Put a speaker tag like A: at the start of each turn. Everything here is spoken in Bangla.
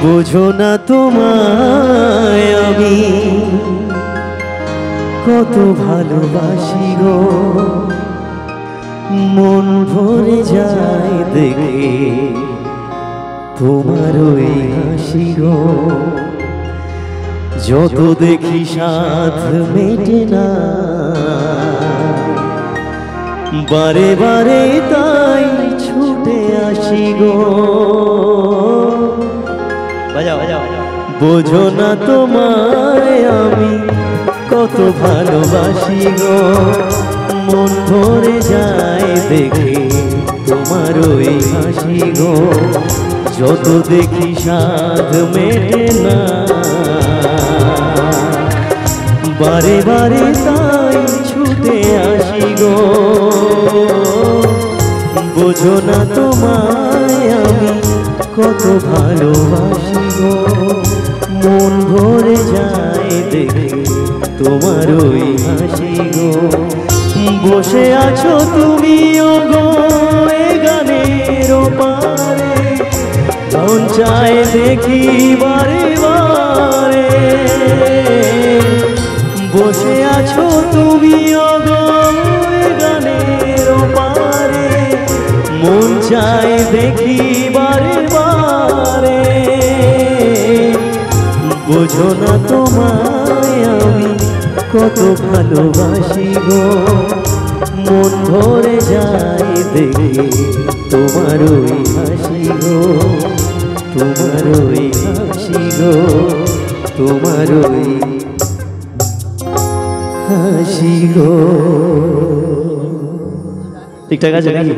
A: বোঝো না তোমায় আমি কত ভালোবাসি গো, মন ভরে যায় দেখে তোমার ওই হাসি গো। যত দেখি সাথ মেটে না, বারে বারে তাই ছুটে আসি গো। বাজাও বাজাও। বোঝো না তোমায় আমি কত ভালোবাসি গো, মন ভরে যায় দেখে তোমার ওই হাসি গো। যত দেখি সাধ মেটে না, বারে বারে তাই ছুটে আসি গো। বোঝো না তোমায় আমি কত ভালোবাসি গো, মন ভরে যায় দেখে তোমার ওই হাসি গো। বসে আছো তুমি ওগো এ গানের পারে, মন চায় দেখি বারে বারে। বসে আছো তুমি ওগো এ গানের পারে, মন চায় দেখি বারে বারে। বোঝো না তোমায় আমি কত ভালোবাসি গো, মন ভরে যায় দেখে তোমার ওই হাসি গো। তোমার ওই হাসি গো, তোমার ওই হাসি গো। ঠিকঠাক আছে নাকি?